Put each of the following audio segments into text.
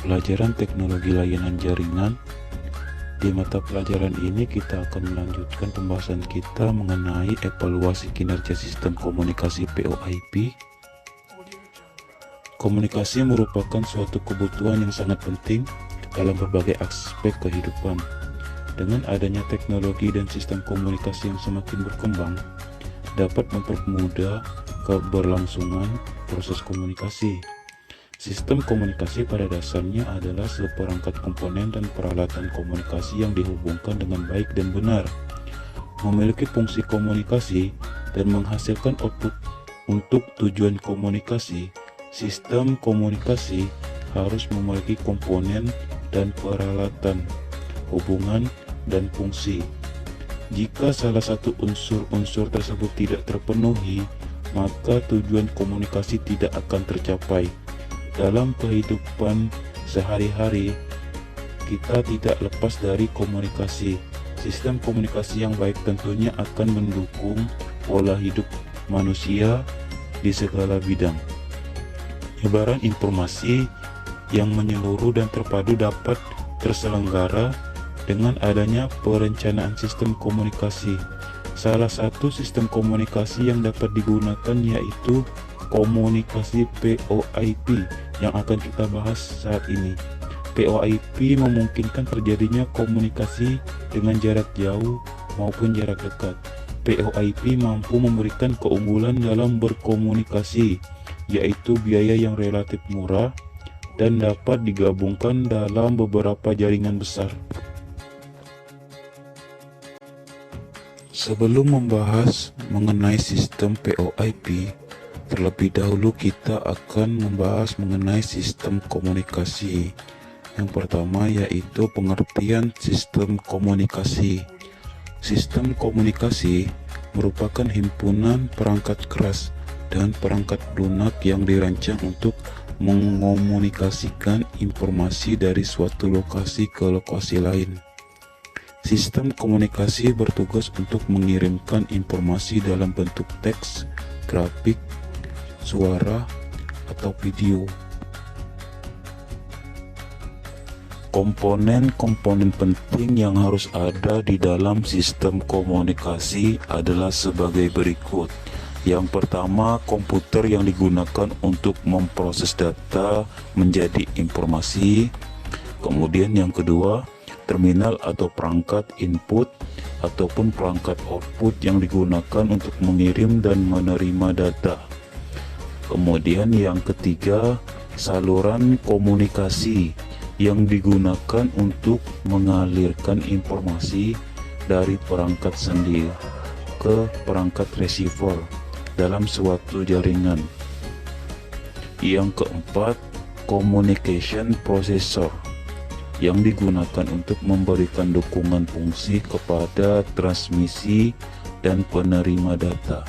pelajaran teknologi layanan jaringan. Di mata pelajaran ini kita akan melanjutkan pembahasan kita mengenai evaluasi kinerja sistem komunikasi VoIP. Komunikasi merupakan suatu kebutuhan yang sangat penting dalam berbagai aspek kehidupan. Dengan adanya teknologi dan sistem komunikasi yang semakin berkembang, dapat mempermudah keberlangsungan proses komunikasi. Sistem komunikasi pada dasarnya adalah seperangkat komponen dan peralatan komunikasi yang dihubungkan dengan baik dan benar, memiliki fungsi komunikasi, dan menghasilkan output untuk tujuan komunikasi. Sistem komunikasi harus memiliki komponen dan peralatan, hubungan, dan fungsi. Jika salah satu unsur-unsur tersebut tidak terpenuhi, maka tujuan komunikasi tidak akan tercapai. Dalam kehidupan sehari-hari, kita tidak lepas dari komunikasi. Sistem komunikasi yang baik tentunya akan mendukung pola hidup manusia di segala bidang. Penyebaran informasi yang menyeluruh dan terpadu dapat terselenggara dengan adanya perencanaan sistem komunikasi. Salah satu sistem komunikasi yang dapat digunakan yaitu komunikasi VoIP yang akan kita bahas saat ini. VoIP memungkinkan terjadinya komunikasi dengan jarak jauh maupun jarak dekat. VoIP mampu memberikan keunggulan dalam berkomunikasi, yaitu biaya yang relatif murah dan dapat digabungkan dalam beberapa jaringan besar. Sebelum membahas mengenai sistem VoIP, terlebih dahulu kita akan membahas mengenai sistem komunikasi. Yang pertama yaitu pengertian sistem komunikasi. Sistem komunikasi merupakan himpunan perangkat keras dan perangkat lunak yang dirancang untuk mengomunikasikan informasi dari suatu lokasi ke lokasi lain. Sistem komunikasi bertugas untuk mengirimkan informasi dalam bentuk teks, grafik, suara, atau video. Komponen-komponen penting yang harus ada di dalam sistem komunikasi adalah sebagai berikut. Yang pertama, komputer yang digunakan untuk memproses data menjadi informasi. Kemudian yang kedua, terminal atau perangkat input ataupun perangkat output yang digunakan untuk mengirim dan menerima data. Kemudian yang ketiga, saluran komunikasi yang digunakan untuk mengalirkan informasi dari perangkat sender ke perangkat receiver dalam suatu jaringan. Yang keempat, communication processor yang digunakan untuk memberikan dukungan fungsi kepada transmisi dan penerima data.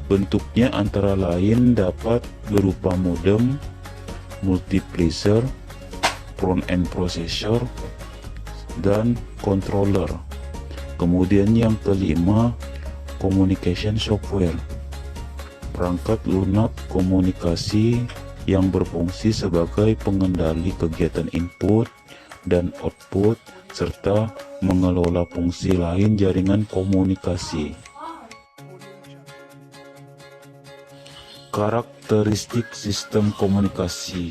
Bentuknya antara lain dapat berupa modem, multiplexer, front-end processor, dan controller. Kemudian yang kelima, communication software, perangkat lunak komunikasi yang berfungsi sebagai pengendali kegiatan input dan output serta mengelola fungsi lain jaringan komunikasi. Karakteristik sistem komunikasi.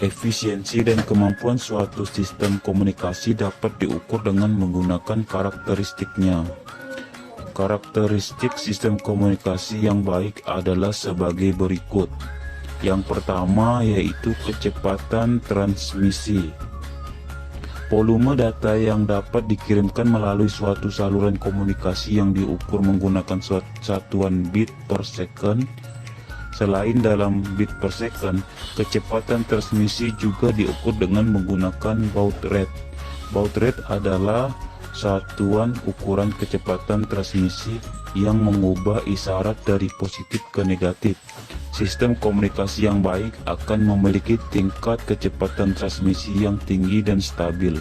Efisiensi dan kemampuan suatu sistem komunikasi dapat diukur dengan menggunakan karakteristiknya. Karakteristik sistem komunikasi yang baik adalah sebagai berikut. Yang pertama yaitu kecepatan transmisi. Volume data yang dapat dikirimkan melalui suatu saluran komunikasi yang diukur menggunakan satuan bit per second. Selain dalam bit per second, kecepatan transmisi juga diukur dengan menggunakan baud rate. Baud rate adalah satuan ukuran kecepatan transmisi yang mengubah isyarat dari positif ke negatif. Sistem komunikasi yang baik akan memiliki tingkat kecepatan transmisi yang tinggi dan stabil.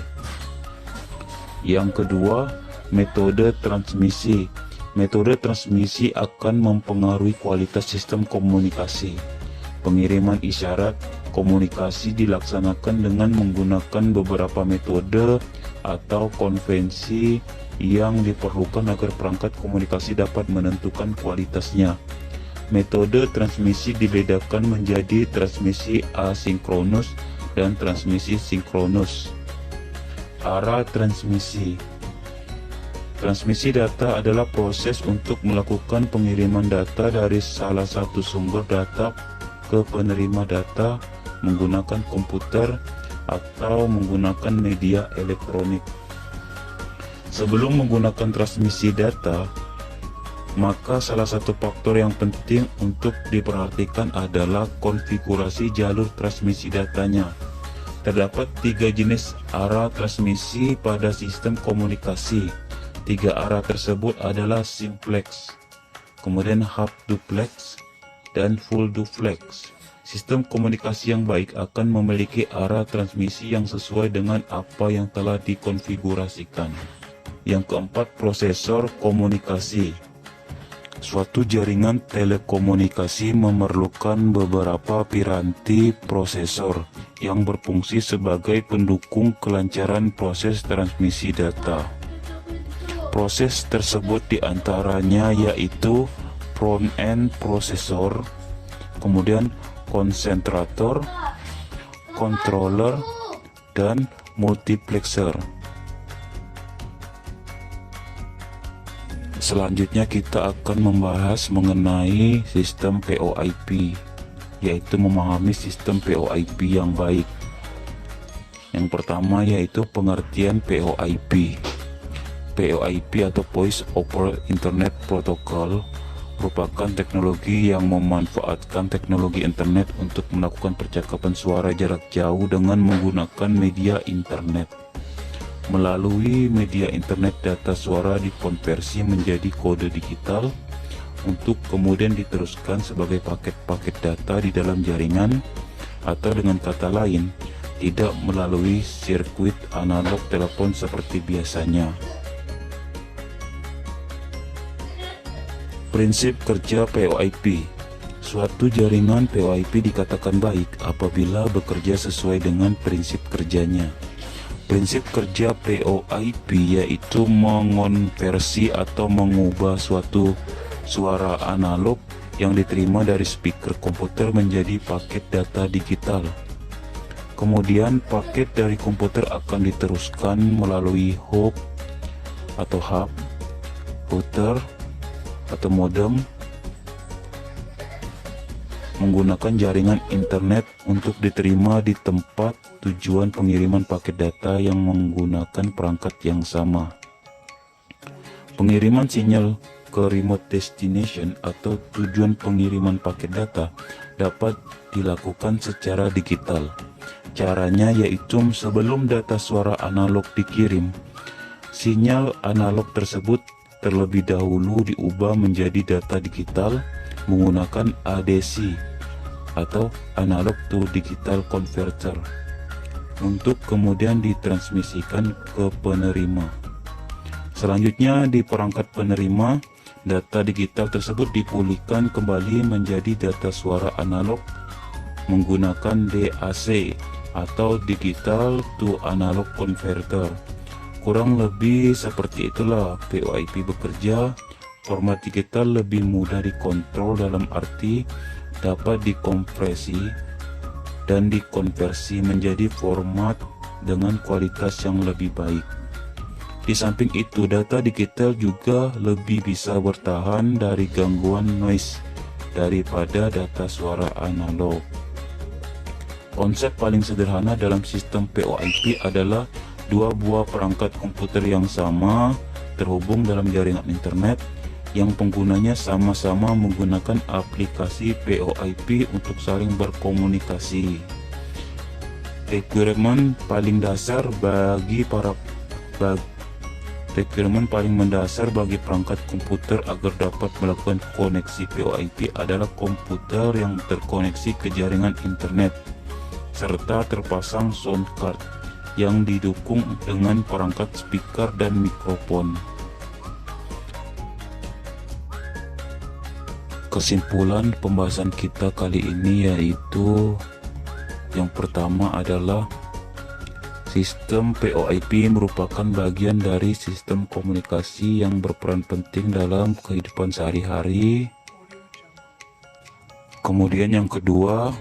Yang kedua, metode transmisi. Metode transmisi akan mempengaruhi kualitas sistem komunikasi. Pengiriman isyarat Komunikasi dilaksanakan dengan menggunakan beberapa metode atau konvensi yang diperlukan agar perangkat komunikasi dapat menentukan kualitasnya. Metode transmisi dibedakan menjadi transmisi asinkronus dan transmisi sinkronus. Arah transmisi. Transmisi data adalah proses untuk melakukan pengiriman data dari salah satu sumber data ke penerima data menggunakan komputer atau menggunakan media elektronik. Sebelum menggunakan transmisi data, maka salah satu faktor yang penting untuk diperhatikan adalah konfigurasi jalur transmisi datanya. Terdapat 3 jenis arah transmisi pada sistem komunikasi. 3 arah tersebut adalah simplex, kemudian half duplex, dan full duplex. Sistem komunikasi yang baik akan memiliki arah transmisi yang sesuai dengan apa yang telah dikonfigurasikan. Yang keempat, prosesor komunikasi. Suatu jaringan telekomunikasi memerlukan beberapa piranti prosesor yang berfungsi sebagai pendukung kelancaran proses transmisi data. Proses tersebut diantaranya yaitu front-end prosesor, kemudian konsentrator, controller, dan multiplexer. Selanjutnya kita akan membahas mengenai sistem VoIP, yaitu memahami sistem VoIP yang baik. Yang pertama yaitu pengertian VoIP. VoIP atau Voice over Internet Protocol merupakan teknologi yang memanfaatkan teknologi internet untuk melakukan percakapan suara jarak jauh dengan menggunakan media internet. Melalui media internet, data suara dikonversi menjadi kode digital untuk kemudian diteruskan sebagai paket-paket data di dalam jaringan, atau dengan kata lain, tidak melalui sirkuit analog telepon seperti biasanya. Prinsip kerja VoIP. Suatu jaringan VoIP dikatakan baik apabila bekerja sesuai dengan prinsip kerjanya. Prinsip kerja VoIP yaitu mengonversi atau mengubah suatu suara analog yang diterima dari speaker komputer menjadi paket data digital. Kemudian paket dari komputer akan diteruskan melalui hub atau hub, router, atau modem menggunakan jaringan internet untuk diterima di tempat tujuan pengiriman paket data yang menggunakan perangkat yang sama. Pengiriman sinyal ke remote destination atau tujuan pengiriman paket data dapat dilakukan secara digital. Caranya yaitu sebelum data suara analog dikirim, sinyal analog tersebut terlebih dahulu diubah menjadi data digital menggunakan ADC atau Analog to Digital Converter untuk kemudian ditransmisikan ke penerima. Selanjutnya di perangkat penerima, data digital tersebut dipulihkan kembali menjadi data suara analog menggunakan DAC atau Digital to Analog Converter. Kurang lebih seperti itulah VoIP bekerja. Format digital lebih mudah dikontrol dalam arti dapat dikompresi dan dikonversi menjadi format dengan kualitas yang lebih baik. Di samping itu, data digital juga lebih bisa bertahan dari gangguan noise daripada data suara analog. Konsep paling sederhana dalam sistem VoIP adalah dua buah perangkat komputer yang sama terhubung dalam jaringan internet yang penggunanya sama-sama menggunakan aplikasi VoIP untuk saling berkomunikasi. Requirement paling mendasar bagi perangkat komputer agar dapat melakukan koneksi VoIP adalah komputer yang terkoneksi ke jaringan internet serta terpasang sound card yang didukung dengan perangkat speaker dan mikrofon. Kesimpulan pembahasan kita kali ini yaitu Yang pertama adalah sistem VoIP merupakan bagian dari sistem komunikasi yang berperan penting dalam kehidupan sehari-hari. Kemudian yang kedua,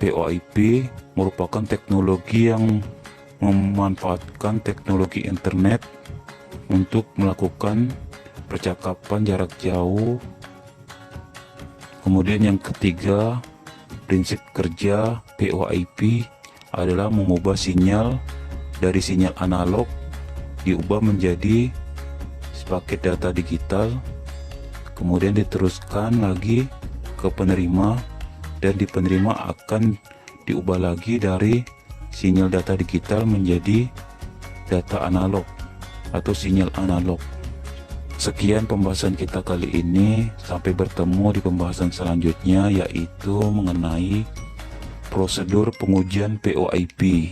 VoIP merupakan teknologi yang memanfaatkan teknologi internet untuk melakukan percakapan jarak jauh. Kemudian yang ketiga, prinsip kerja VoIP adalah mengubah sinyal dari sinyal analog diubah menjadi paket data digital, kemudian diteruskan lagi ke penerima, dan di penerima akan diubah lagi dari sinyal data digital menjadi data analog atau sinyal analog. Sekian pembahasan kita kali ini, sampai bertemu di pembahasan selanjutnya, yaitu mengenai prosedur pengujian VoIP.